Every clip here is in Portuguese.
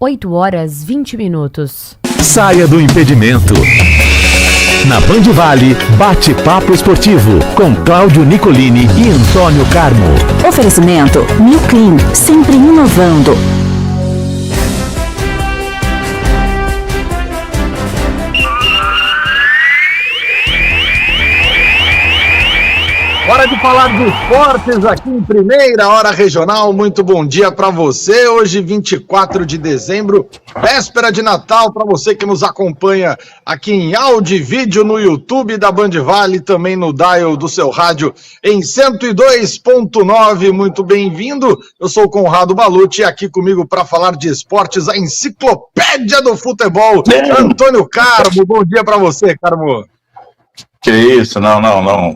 8h20. Saia do impedimento. Na Band Vale, bate-papo esportivo com Cláudio Nicolini e Antônio Carmo. Oferecimento New Clean, sempre inovando. Hora de falar de esportes aqui em Primeira Hora Regional. Muito bom dia para você. Hoje, 24 de dezembro, véspera de Natal, para você que nos acompanha aqui em áudio e vídeo no YouTube da Band Vale, também no dial do seu rádio em 102.9. Muito bem-vindo. Eu sou o Conrado Balucci e aqui comigo para falar de esportes, a enciclopédia do futebol, Antônio Carmo. Bom dia para você, Carmo. Que isso,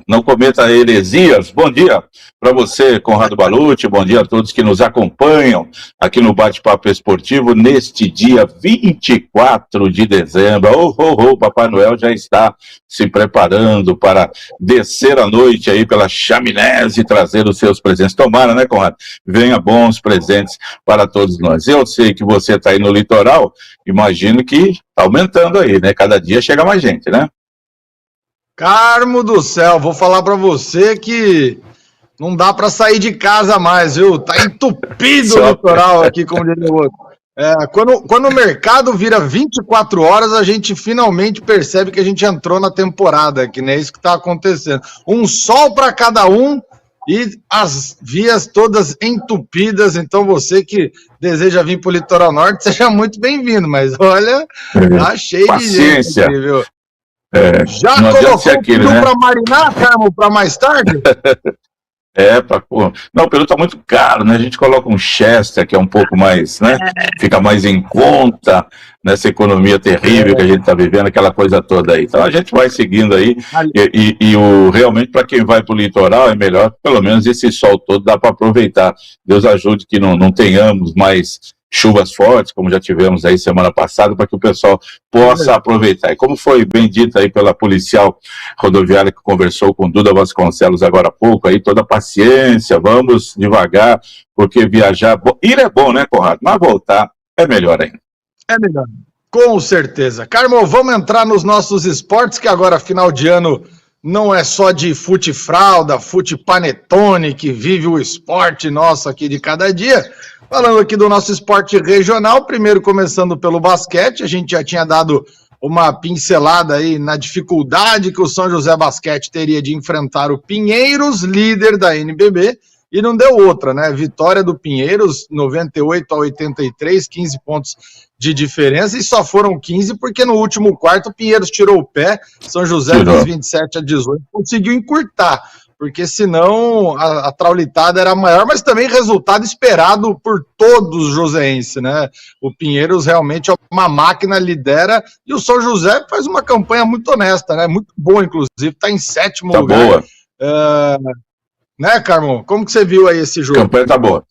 não cometa heresias. Bom dia para você, Conrado Balucci, bom dia a todos que nos acompanham aqui no Bate-Papo Esportivo neste dia 24 de dezembro. Papai Noel já está se preparando para descer à noite aí pela chaminés e trazer os seus presentes. Tomara, né, Conrado? Venha bons presentes para todos nós. Eu sei que você está aí no litoral, imagino que está aumentando aí, né? Cada dia chega mais gente, né? Carmo do céu, vou falar pra você que não dá pra sair de casa mais, viu? Tá entupido o litoral aqui, como diria o outro. Quando o mercado vira 24 horas, a gente finalmente percebe que a gente entrou na temporada, que não é isso que tá acontecendo. Um sol pra cada um e as vias todas entupidas. Então você que deseja vir pro litoral norte, seja muito bem-vindo, mas olha, tá cheio Paciência. De gente aqui, viu? Já não colocou o peru, né, para marinar, Carmo, para mais tarde? Não, o peru tá muito caro, né? A gente coloca um Chester, que é um pouco mais, né? Fica mais em conta nessa economia terrível que a gente tá vivendo, aquela coisa toda aí. Então a gente vai seguindo aí realmente para quem vai pro litoral é melhor, pelo menos esse sol todo dá para aproveitar. Deus ajude que não tenhamos mais chuvas fortes, como já tivemos aí semana passada, para que o pessoal possa aproveitar. E como foi bem dito aí pela policial rodoviária que conversou com Duda Vasconcelos agora há pouco, aí toda a paciência, vamos devagar, porque viajar, ir é bom, né, Conrado? Mas voltar é melhor ainda. É melhor, com certeza. Carmo, vamos entrar nos nossos esportes, que agora, final de ano, não é só de fute-fralda, fute-panetone, que vive o esporte nosso aqui de cada dia. Falando aqui do nosso esporte regional, primeiro começando pelo basquete, a gente já tinha dado uma pincelada aí na dificuldade que o São José Basquete teria de enfrentar o Pinheiros, líder da NBB, e não deu outra, né? Vitória do Pinheiros, 98-83, 15 pontos de diferença, e só foram 15 porque no último quarto o Pinheiros tirou o pé, São José fez 27-18, conseguiu encurtar, porque senão a traulitada era maior, mas também resultado esperado por todos os joseenses, né? O Pinheiros realmente é uma máquina, lidera, e o São José faz uma campanha muito honesta, né? Muito boa, inclusive, está em 7º lugar. Boa. Né, Carmo? Como que você viu aí esse jogo? A campanha tá boa.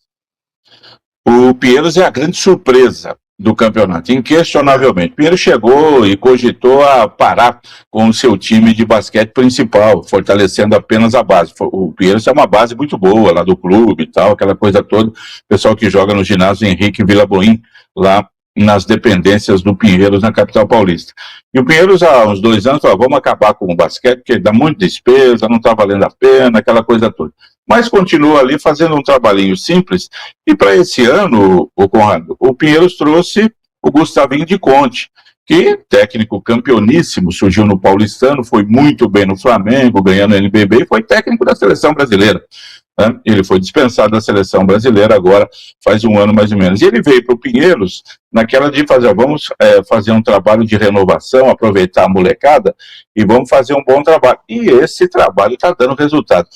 O Pinheiros é a grande surpresa do campeonato, inquestionavelmente. Pinheiros chegou e cogitou a parar com o seu time de basquete principal, fortalecendo apenas a base. O Pinheiros é uma base muito boa lá do clube e tal, aquela coisa toda. O pessoal que joga no ginásio Henrique Vilaboim, lá nas dependências do Pinheiros, na capital paulista. E o Pinheiros, há uns 2 anos, falou, vamos acabar com o basquete, porque dá muita despesa, não está valendo a pena, aquela coisa toda. Mas continua ali fazendo um trabalhinho simples, e para esse ano, o Conrado, o Pinheiros trouxe o Gustavinho de Conte, que, técnico campeoníssimo, surgiu no Paulistano, foi muito bem no Flamengo, ganhando a NBB, e foi técnico da seleção brasileira. Ele foi dispensado da seleção brasileira agora, faz 1 ano mais ou menos. E ele veio para o Pinheiros naquela de fazer, vamos fazer um trabalho de renovação, aproveitar a molecada e vamos fazer um bom trabalho. E esse trabalho está dando resultado.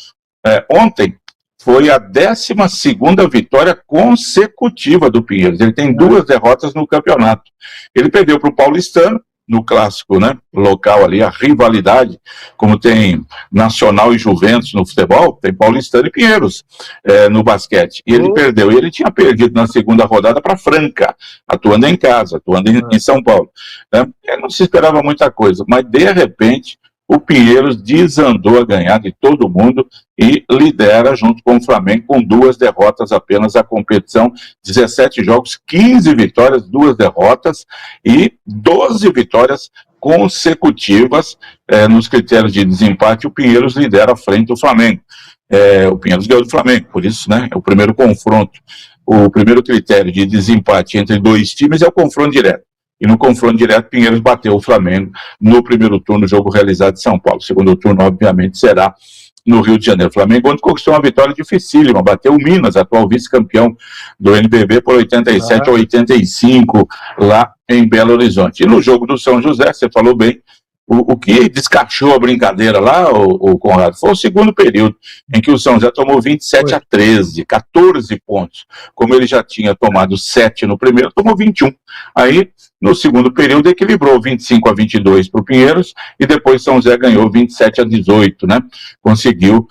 Ontem foi a 12ª vitória consecutiva do Pinheiros. Ele tem 2 derrotas no campeonato. Ele perdeu para o Paulistano, no clássico, né, local ali, a rivalidade, como tem Nacional e Juventus no futebol, tem Paulistano e Pinheiros no basquete, e ele perdeu, e ele tinha perdido na 2ª rodada para Franca, atuando em casa, atuando em São Paulo, né? Ele não se esperava muita coisa, mas de repente o Pinheiros desandou a ganhar de todo mundo e lidera junto com o Flamengo com 2 derrotas apenas a competição, 17 jogos, 15 vitórias, 2 derrotas e 12 vitórias consecutivas nos critérios de desempate. O Pinheiros lidera à frente do Flamengo. O Pinheiros ganhou do Flamengo, por isso, né, é o primeiro confronto. O primeiro critério de desempate entre 2 times é o confronto direto. E no confronto direto, Pinheiros bateu o Flamengo no primeiro turno, jogo realizado em São Paulo. O segundo turno, obviamente, será no Rio de Janeiro. O Flamengo ontem conquistou uma vitória dificílima, bateu o Minas, atual vice-campeão do NBB, por 87 a 85, lá em Belo Horizonte. E no jogo do São José, você falou bem, o que descachou a brincadeira lá, o Conrado, foi o segundo período, em que o São José tomou 27 a 13, 14 pontos. Como ele já tinha tomado 7 no primeiro, tomou 21. Aí, no segundo período, equilibrou 25 a 22 para o Pinheiros, e depois São José ganhou 27 a 18, né? Conseguiu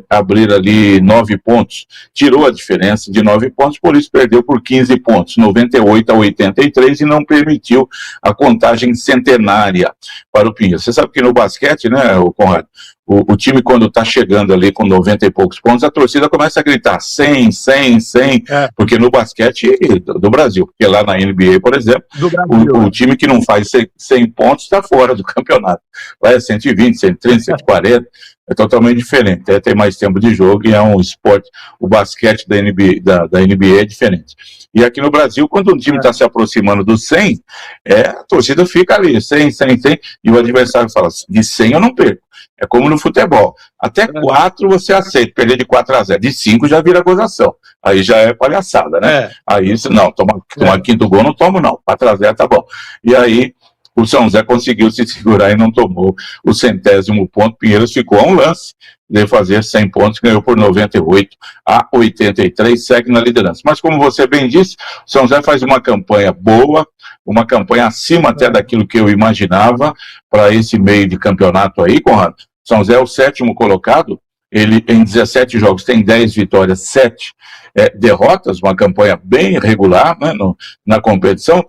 abrir ali 9 pontos. Tirou a diferença de 9 pontos, por isso perdeu por 15 pontos, 98 a 83, e não permitiu a contagem centenária para o Pinheiros. Você sabe que no basquete, né, o Conrado, o time, quando está chegando ali com 90 e poucos pontos, a torcida começa a gritar 100, 100, 100, porque no basquete do Brasil, porque lá na NBA, por exemplo, o time que não faz 100 pontos está fora do campeonato. Lá é 120, 130, 140, é totalmente diferente. Tem mais tempo de jogo e é um esporte, o basquete da NBA é diferente. E aqui no Brasil, quando um time está se aproximando do 100, a torcida fica ali, 100, 100, 100, e o adversário fala, de 100 eu não perco. É como no futebol. Até 4 você aceita, perder de 4 a 0. De 5 já vira gozação. Aí já é palhaçada, né? Aí, não, tomar quinto gol não tomo, não. 4 a 0 tá bom. E aí, o São José conseguiu se segurar e não tomou o 100º ponto. Pinheiros ficou a um lance de fazer 100 pontos, ganhou por 98 a 83, segue na liderança. Mas como você bem disse, o São José faz uma campanha boa, uma campanha acima até daquilo que eu imaginava para esse meio de campeonato aí, Conrado. São José é o 7º colocado, ele em 17 jogos tem 10 vitórias, 7 derrotas, uma campanha bem regular, né, na competição,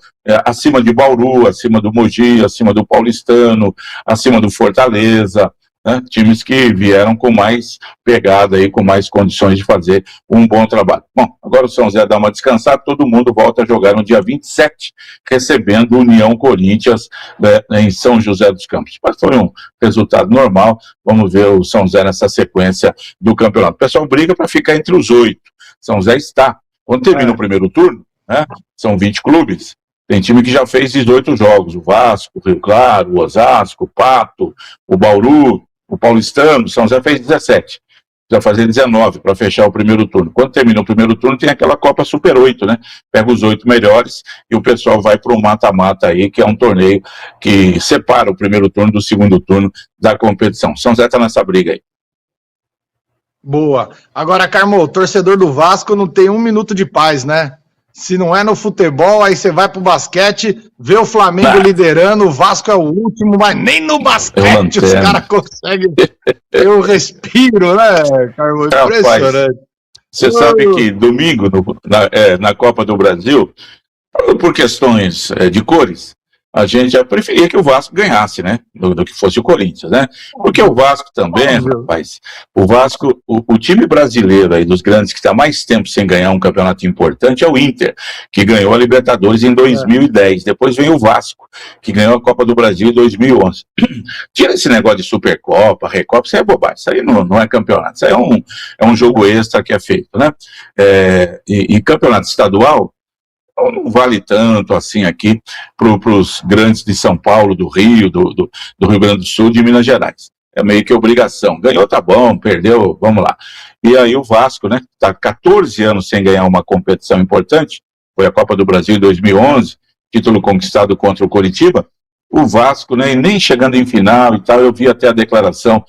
acima de Bauru, acima do Mogi, acima do Paulistano, acima do Fortaleza, né, times que vieram com mais pegada aí, com mais condições de fazer um bom trabalho. Bom, agora o São José dá uma descansada, todo mundo volta a jogar no dia 27, recebendo União Corinthians, né, em São José dos Campos. Mas foi um resultado normal, vamos ver o São José nessa sequência do campeonato. O pessoal briga para ficar entre os 8. São José está. Quando termina o primeiro turno, né, são 20 clubes, tem time que já fez 18 jogos, o Vasco, o Rio Claro, o Osasco, o Pato, o Bauru, o Paulistano. O São José fez 17, já fazer 19 para fechar o primeiro turno. Quando termina o primeiro turno, tem aquela Copa Super 8, né? Pega os 8 melhores e o pessoal vai para o mata-mata aí, que é um torneio que separa o primeiro turno do segundo turno da competição. São José está nessa briga aí. Boa. Agora, Carmo, o torcedor do Vasco não tem um minuto de paz, né? Se não é no futebol, aí você vai pro basquete, vê o Flamengo liderando, o Vasco é o último, mas nem no basquete os caras conseguem ter um respiro, né, Carmo? Impressionante. Você sabe que domingo, na Copa do Brasil, por questões de cores, a gente já preferia que o Vasco ganhasse, né? Do que fosse o Corinthians, né? Porque o Vasco também, rapaz, o Vasco, o time brasileiro aí, dos grandes que está mais tempo sem ganhar um campeonato importante é o Inter, que ganhou a Libertadores em 2010. Depois vem o Vasco, que ganhou a Copa do Brasil em 2011. Tira esse negócio de Supercopa, Recopa, isso aí é bobagem, isso aí não é campeonato, isso aí é um jogo extra que é feito, né? E campeonato estadual, não vale tanto assim aqui para os grandes de São Paulo, do Rio, do Rio Grande do Sul, de Minas Gerais. É meio que obrigação. Ganhou, tá bom, perdeu, vamos lá. E aí o Vasco, né, está 14 anos sem ganhar uma competição importante, foi a Copa do Brasil em 2011, título conquistado contra o Coritiba. O Vasco, né, nem chegando em final e tal, eu vi até a declaração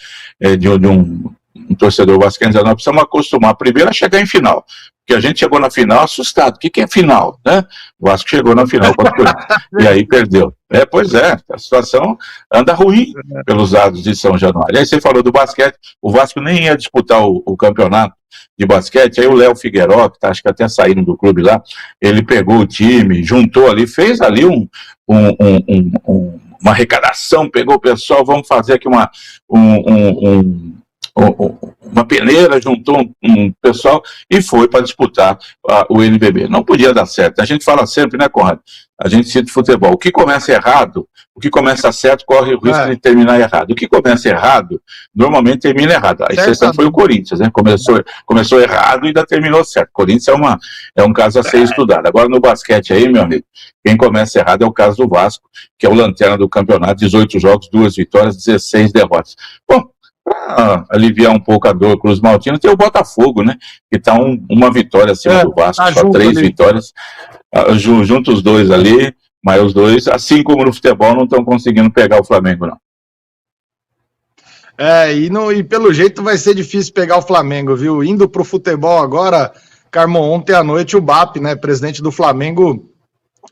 de um torcedor vascaíno dizendo: nós precisamos acostumar primeiro a chegar em final. Porque a gente chegou na final assustado. O que é final, né? O Vasco chegou na final contra o Corinthians. E aí perdeu. Pois é, a situação anda ruim pelos lados de São Januário. E aí você falou do basquete, o Vasco nem ia disputar o campeonato de basquete, aí o Léo Figueiró, que acho que até saíram do clube lá, ele pegou o time, juntou ali, fez ali uma arrecadação, pegou o pessoal, vamos fazer aqui uma peneira, juntou um pessoal e foi para disputar o NBB. Não podia dar certo. A gente fala sempre, né, Conrado? A gente cita futebol. O que começa errado, o que começa certo, corre o risco de terminar errado. O que começa errado, normalmente termina errado. A exceção foi o Corinthians, né? Começou errado e ainda terminou certo. O Corinthians é um caso a ser estudado. Agora, no basquete aí, meu amigo, quem começa errado é o caso do Vasco, que é o lanterna do campeonato, 18 jogos, 2 vitórias, 16 derrotas. Bom, para aliviar um pouco a dor Cruz Maltino, tem o Botafogo, né? Que está uma vitória acima do Vasco, só 3 vitórias. Junto os dois ali, mas os dois, assim como no futebol, não estão conseguindo pegar o Flamengo, não. E pelo jeito vai ser difícil pegar o Flamengo, viu? Indo pro futebol agora, Carmo, ontem à noite o BAP, né, presidente do Flamengo,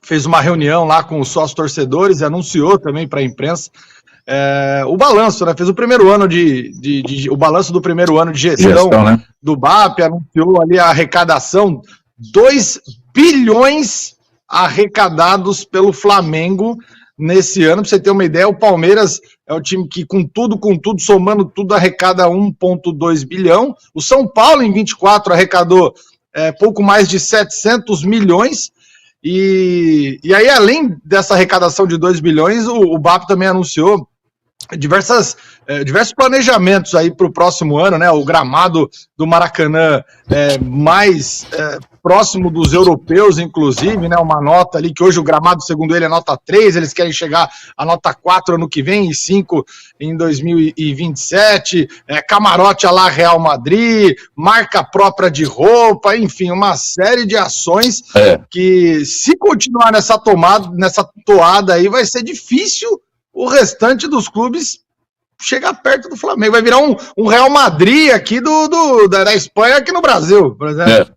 fez uma reunião lá com os sócios torcedores e anunciou também para a imprensa o balanço, né? Fez o primeiro ano o balanço do primeiro ano de gestão né? Do BAP, anunciou ali a arrecadação, 2 bilhões arrecadados pelo Flamengo nesse ano. Para você ter uma ideia, o Palmeiras é o time que, com tudo, somando tudo, arrecada 1,2 bilhão. O São Paulo, em 24, arrecadou pouco mais de 700 milhões. E aí, além dessa arrecadação de 2 bilhões, o BAP também anunciou diversos planejamentos aí para o próximo ano, né? O gramado do Maracanã mais próximo dos europeus, inclusive, né? Uma nota ali que hoje o gramado, segundo ele, é nota 3, eles querem chegar a nota 4 ano que vem e 5 em 2027, camarote à la Real Madrid, marca própria de roupa, enfim, uma série de ações que, se continuar nessa toada aí, vai ser difícil o restante dos clubes chegar perto do Flamengo. Vai virar um Real Madrid aqui da Espanha aqui no Brasil, por exemplo.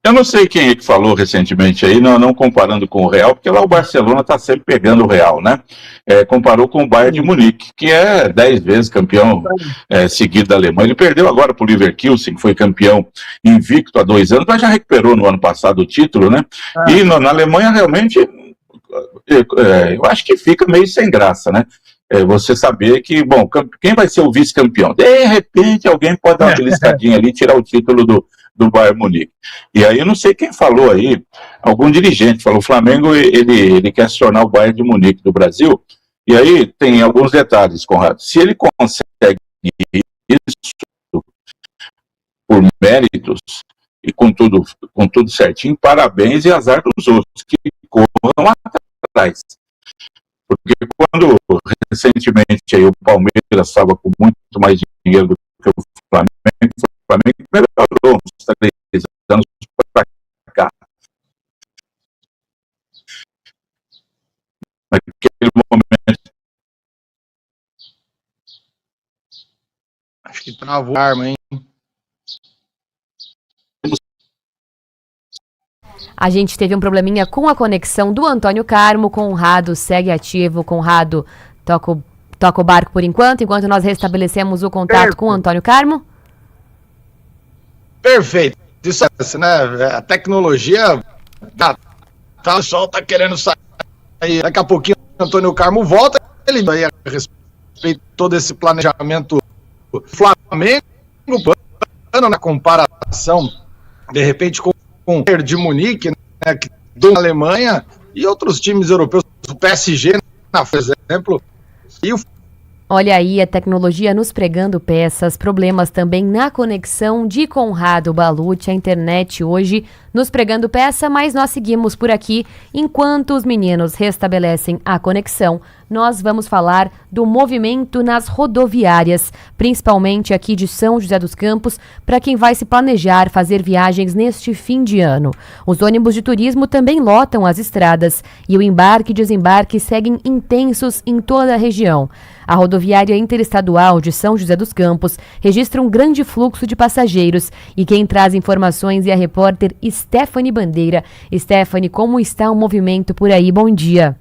Eu não sei quem é que falou recentemente aí, não comparando com o Real, porque lá o Barcelona está sempre pegando o Real, né? Comparou com o Bayern de Munique, que é 10 vezes campeão seguido da Alemanha. Ele perdeu agora para o Leverkusen, que foi campeão invicto há 2 anos, mas já recuperou no ano passado o título, né? E na Alemanha, realmente, eu acho que fica meio sem graça, né? Você saber que, bom, quem vai ser o vice-campeão? De repente, alguém pode dar uma beliscadinha ali e tirar o título do Bayern Munique. E aí, eu não sei quem falou aí, algum dirigente falou, o Flamengo, ele quer se tornar o Bayern de Munique do Brasil, e aí tem alguns detalhes, Conrado. Se ele consegue isso por méritos e com tudo certinho, parabéns e azar dos outros que corram atrás. Porque quando recentemente aí, o Palmeiras estava com muito mais dinheiro do que o Flamengo melhorou uns 3 anos para cá. Naquele momento. Acho que travou a arma, hein? A gente teve um probleminha com a conexão do Antônio Carmo. Conrado segue ativo. Conrado, toca o barco por enquanto nós restabelecemos o contato com o Antônio Carmo. Perfeito. Isso né? A tecnologia o pessoal tá querendo sair. Daqui a pouquinho o Antônio Carmo volta. Ele aí a respeito de todo esse planejamento Flamengo, na comparação, de repente, com o Bayern de Munique, né, da Alemanha, e outros times europeus, o PSG, por exemplo, e o Olha aí a tecnologia nos pregando peças, problemas também na conexão de Conrado Ballucci, a internet hoje nos pregando peça, mas nós seguimos por aqui. Enquanto os meninos restabelecem a conexão, nós vamos falar do movimento nas rodoviárias, principalmente aqui de São José dos Campos, para quem vai se planejar fazer viagens neste fim de ano. Os ônibus de turismo também lotam as estradas e o embarque e desembarque seguem intensos em toda a região. A rodoviária interestadual de São José dos Campos registra um grande fluxo de passageiros e quem traz informações é a repórter Stephanie Bandeira. Stephanie, como está o movimento por aí? Bom dia.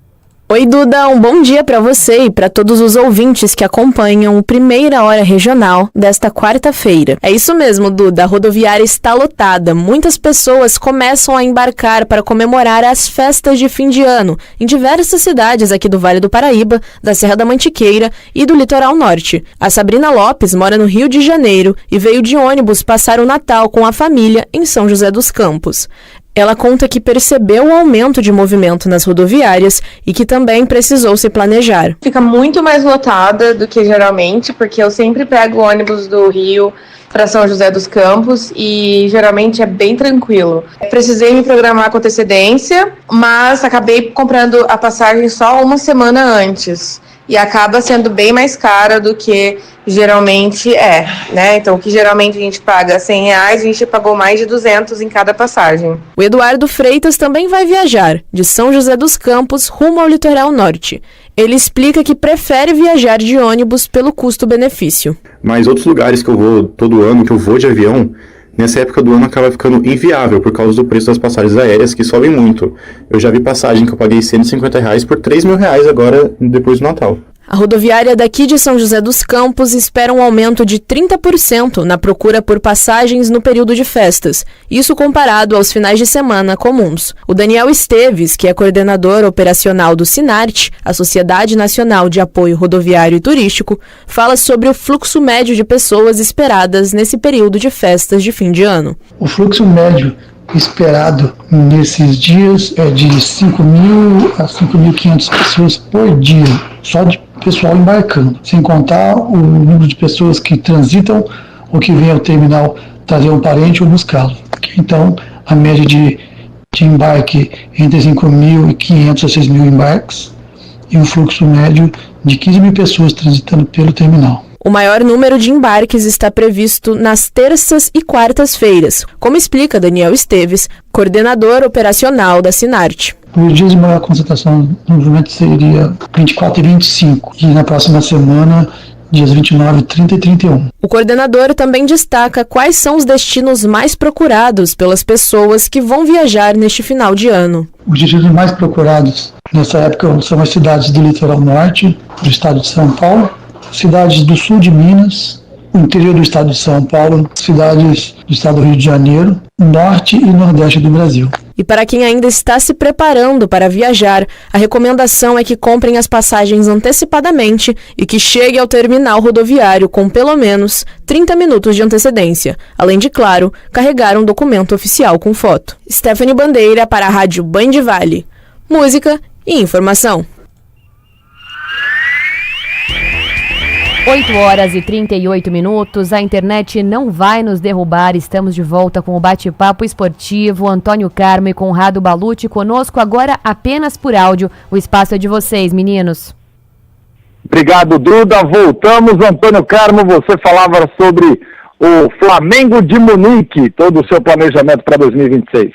Oi, Duda, um bom dia para você e para todos os ouvintes que acompanham o Primeira Hora Regional desta quarta-feira. É isso mesmo, Duda, a rodoviária está lotada. Muitas pessoas começam a embarcar para comemorar as festas de fim de ano em diversas cidades aqui do Vale do Paraíba, da Serra da Mantiqueira e do Litoral Norte. A Sabrina Lopes mora no Rio de Janeiro e veio de ônibus passar o Natal com a família em São José dos Campos. Ela conta que percebeu o aumento de movimento nas rodoviárias e que também precisou se planejar. Fica muito mais lotada do que geralmente, porque eu sempre pego o ônibus do Rio para São José dos Campos e geralmente é bem tranquilo. Precisei me programar com antecedência, mas acabei comprando a passagem só uma semana antes. E acaba sendo bem mais cara do que geralmente é, né? Então, o que geralmente a gente paga R$100, a gente pagou mais de 200 em cada passagem. O Eduardo Freitas também vai viajar de São José dos Campos rumo ao Litoral Norte. Ele explica que prefere viajar de ônibus pelo custo-benefício. Mas outros lugares que eu vou todo ano, que eu vou de avião, nessa época do ano acaba ficando inviável por causa do preço das passagens aéreas, que sobem muito. Eu já vi passagem que eu paguei R$150 por R$3.000 agora, depois do Natal. A rodoviária daqui de São José dos Campos espera um aumento de 30% na procura por passagens no período de festas, isso comparado aos finais de semana comuns. O Daniel Esteves, que é coordenador operacional do Sinart, a Sociedade Nacional de Apoio Rodoviário e Turístico, fala sobre o fluxo médio de pessoas esperadas nesse período de festas de fim de ano. O fluxo médio esperado nesses dias é de 5.000 a 5.500 pessoas por dia, só de pessoal embarcando, sem contar o número de pessoas que transitam ou que vêm ao terminal trazer um parente ou buscá-lo. Então, a média de embarque entre 5.500 a 6.000 embarques e um fluxo médio de 15.000 pessoas transitando pelo terminal. O maior número de embarques está previsto nas terças e quartas-feiras, como explica Daniel Esteves, coordenador operacional da Sinart. Os dias de maior concentração no movimento seria 24 e 25, e na próxima semana, dias 29, 30 e 31. O coordenador também destaca quais são os destinos mais procurados pelas pessoas que vão viajar neste final de ano. Os destinos mais procurados nessa época são as cidades do litoral norte, do estado de São Paulo, cidades do sul de Minas, o interior do estado de São Paulo, cidades do estado do Rio de Janeiro, norte e nordeste do Brasil. E para quem ainda está se preparando para viajar, a recomendação é que comprem as passagens antecipadamente e que chegue ao terminal rodoviário com pelo menos 30 minutos de antecedência, além de, claro, carregar um documento oficial com foto. Stephanie Bandeira para a Rádio Band Vale. Música e informação. 8h38, a internet não vai nos derrubar, estamos de volta com o bate-papo esportivo, Antônio Carmo e Conrado Balucci conosco agora apenas por áudio, o espaço é de vocês, meninos. Obrigado, Duda, voltamos, Antônio Carmo, você falava sobre o Flamengo de Munique, todo o seu planejamento para 2026.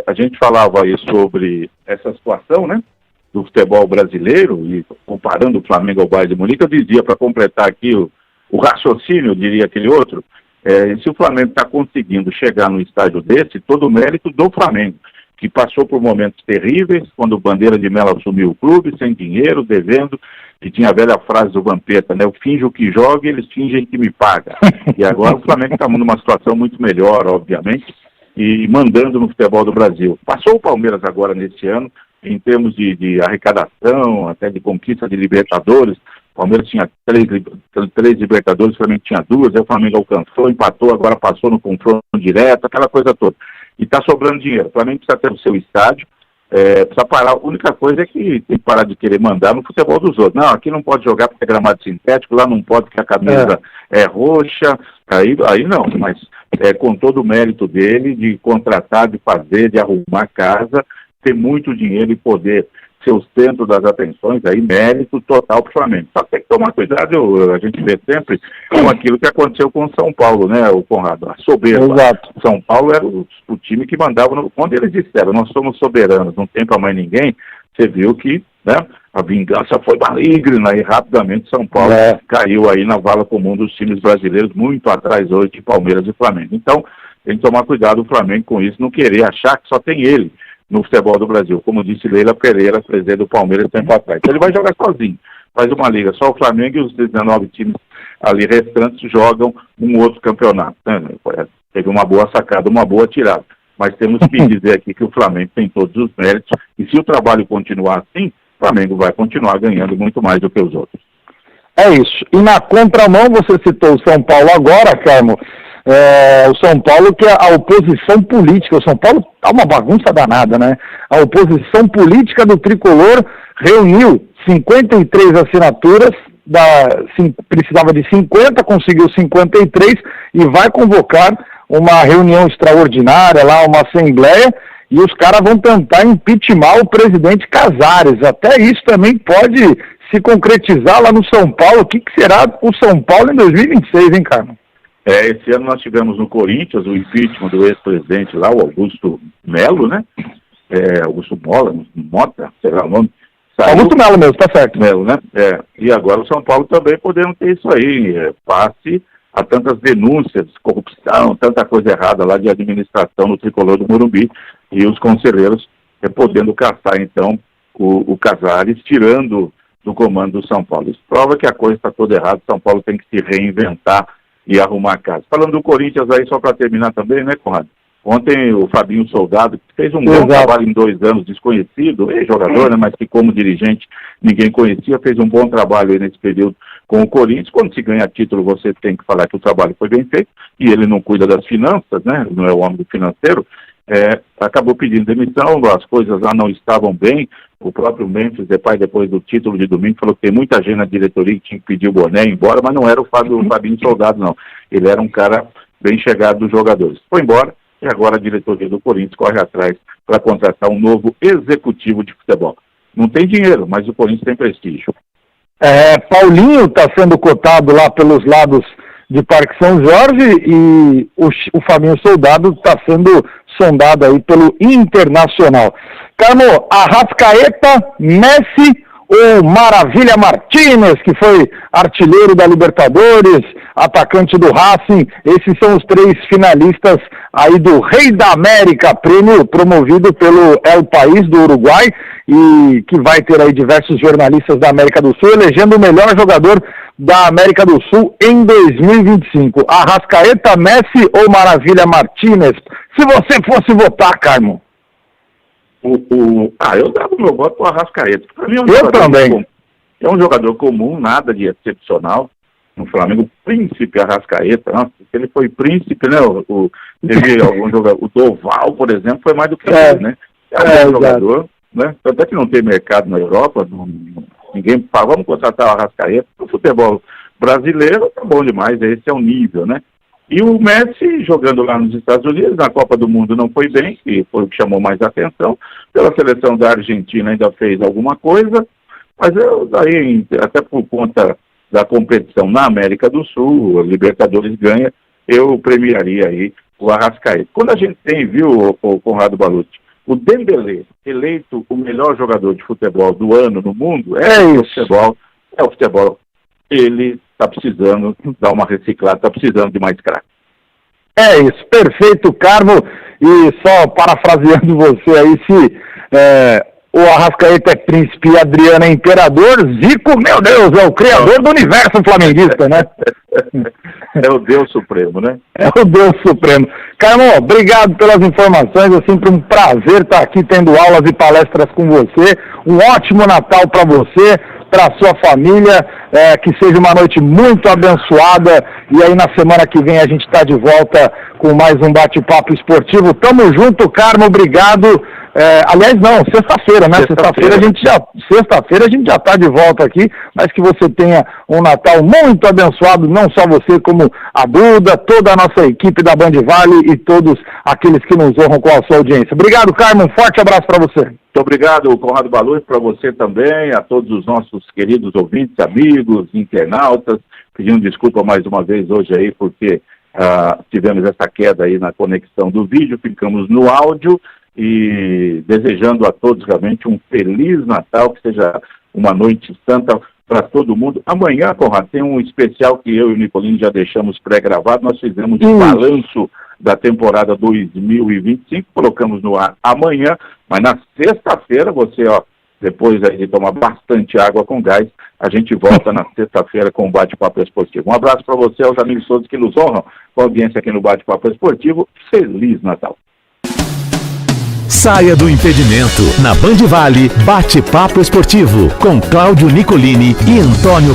A gente falava aí sobre essa situação, né? Do futebol brasileiro e comparando o Flamengo ao Bayern de Munique, eu dizia, para completar aqui o raciocínio, eu diria aquele outro, se o Flamengo está conseguindo chegar num estágio desse, todo o mérito do Flamengo, que passou por momentos terríveis, quando o Bandeira de Melo assumiu o clube, sem dinheiro, devendo, e tinha a velha frase do Vampeta, né? Eu finjo que jogo e eles fingem que me pagam. E agora o Flamengo está numa situação muito melhor, obviamente, e mandando no futebol do Brasil. Passou o Palmeiras agora nesse ano, em termos de arrecadação, até de conquista de Libertadores. O Palmeiras tinha três Libertadores, o Flamengo tinha duas, aí o Flamengo alcançou, empatou, agora passou no confronto direto, aquela coisa toda. E está sobrando dinheiro. O Flamengo precisa ter o seu estádio, precisa parar. A única coisa é que tem que parar de querer mandar no futebol dos outros. Não, aqui não pode jogar porque é gramado sintético, lá não pode porque a camisa é roxa, aí não, mas com todo o mérito dele de contratar, de fazer, de arrumar casa, ter muito dinheiro e poder ser o centro das atenções, aí mérito total para o Flamengo. Só tem que tomar cuidado, a gente vê sempre com aquilo que aconteceu com o São Paulo, né, o Conrado, a soberba. Exato. São Paulo era o time que mandava, quando eles disseram, nós somos soberanos, não tem para mais ninguém, você viu que, né, a vingança foi maligna e rapidamente São Paulo caiu aí na vala comum dos times brasileiros, muito atrás hoje de Palmeiras e Flamengo. Então, tem que tomar cuidado o Flamengo com isso, não querer achar que só tem ele no futebol do Brasil. Como disse Leila Pereira, presidente do Palmeiras, tempo atrás. Então ele vai jogar sozinho, faz uma liga. Só o Flamengo e os 19 times ali restantes jogam um outro campeonato. Teve uma boa sacada, uma boa tirada. Mas temos que dizer aqui que o Flamengo tem todos os méritos, e se o trabalho continuar assim, o Flamengo vai continuar ganhando muito mais do que os outros. É isso. E na contramão, você citou o São Paulo agora, Carmo, o São Paulo, que é a oposição política. O São Paulo tá uma bagunça danada, né? A oposição política do Tricolor reuniu 53 assinaturas, precisava de 50, conseguiu 53 e vai convocar uma reunião extraordinária lá, uma assembleia, e os caras vão tentar impeachment o presidente Casares. Até isso também pode se concretizar lá no São Paulo. O que será o São Paulo em 2026, hein, Carmo? Esse ano nós tivemos no Corinthians o impeachment do ex-presidente lá, o Augusto Melo, né? Augusto Mota, sei lá o nome. Augusto Melo mesmo, tá certo. Melo, né? E agora o São Paulo também podendo ter isso aí, passe a tantas denúncias, corrupção, tanta coisa errada lá de administração no Tricolor do Morumbi, e os conselheiros podendo caçar, então, o Casares, tirando do comando do São Paulo. Isso prova que a coisa está toda errada, São Paulo tem que se reinventar e arrumar a casa. Falando do Corinthians aí, só para terminar também, né, Conrado? Ontem o Fabinho Soldado, que fez um bom trabalho em 2 anos, desconhecido, ex-jogador, né, mas que como dirigente ninguém conhecia, fez um bom trabalho aí nesse período com o Corinthians. Quando se ganha título, você tem que falar que o trabalho foi bem feito, e ele não cuida das finanças, né, não é o homem do financeiro, acabou pedindo demissão, as coisas lá não estavam bem. O próprio Memphis, depois do título de domingo, falou que tem muita gente na diretoria que tinha que pedir o boné embora, mas não era o Fabinho Soldado, não. Ele era um cara bem chegado dos jogadores. Foi embora, e agora a diretoria do Corinthians corre atrás para contratar um novo executivo de futebol. Não tem dinheiro, mas o Corinthians tem prestígio. Paulinho está sendo cotado lá pelos lados de Parque São Jorge, e o Fabinho Soldado está sendo sondado aí pelo Internacional. Carmo, Arrascaeta, Messi ou Maravilha Martínez, que foi artilheiro da Libertadores, atacante do Racing? Esses são os 3 finalistas aí do Rei da América, prêmio promovido pelo El País do Uruguai, e que vai ter aí diversos jornalistas da América do Sul elegendo o melhor jogador da América do Sul em 2025. Arrascaeta, Messi ou Maravilha Martínez? Se você fosse votar, Carmo. Eu dava o meu voto para o Arrascaeta. Pra mim eu também. É um jogador comum, nada de excepcional. No Flamengo, o príncipe Arrascaeta. Nossa, ele foi príncipe, né? Teve algum jogador, o Doval, por exemplo, foi mais do que ele, né? É um bom jogador, né? Até que não tem mercado na Europa, ninguém fala, vamos contratar o Arrascaeta. No futebol brasileiro, tá bom demais, esse é o nível, né? E o Messi, jogando lá nos Estados Unidos, na Copa do Mundo não foi bem, que foi o que chamou mais atenção. Pela seleção da Argentina ainda fez alguma coisa, mas daí, até por conta da competição na América do Sul, a Libertadores ganha, eu premiaria aí o Arrascaeta. Quando a gente tem, viu, o Conrado Balucci, o Dembélé eleito o melhor jogador de futebol do ano no mundo, o futebol, ele está precisando dar uma reciclada, está precisando de mais craque. É isso, perfeito, Carmo. E só parafraseando você aí, se o Arrascaeta é príncipe e Adriano é imperador, Zico, meu Deus, é o criador do universo flamenguista, né? É o Deus Supremo, né? É o Deus Supremo. Carmo, obrigado pelas informações, é sempre um prazer estar aqui tendo aulas e palestras com você. Um ótimo Natal para você, para a sua família, que seja uma noite muito abençoada, e aí na semana que vem a gente está de volta com mais um bate-papo esportivo. Tamo junto, Carmo, obrigado. Aliás, não, sexta-feira, né? Sexta-feira a gente já está de volta aqui, mas que você tenha um Natal muito abençoado, não só você, como a Duda, toda a nossa equipe da Band Vale e todos aqueles que nos honram com a sua audiência. Obrigado, Carmo, um forte abraço para você. Muito obrigado, Conrado Balucci, para você também, a todos os nossos queridos ouvintes, amigos, internautas, pedindo desculpa mais uma vez hoje aí, porque tivemos essa queda aí na conexão do vídeo, ficamos no áudio, e desejando a todos realmente um Feliz Natal, que seja uma noite santa para todo mundo. Amanhã, Conrado, tem um especial que eu e o Nicolini já deixamos pré-gravado, nós fizemos um balanço da temporada 2025. Colocamos no ar amanhã, mas na sexta-feira você, depois aí de tomar bastante água com gás, a gente volta na sexta-feira com o Bate-Papo Esportivo. Um abraço para você, aos amigos todos que nos honram com a audiência aqui no Bate-Papo Esportivo. Feliz Natal! Saia do impedimento. Na Band Vale, Bate-Papo Esportivo, com Cláudio Nicolini e Antônio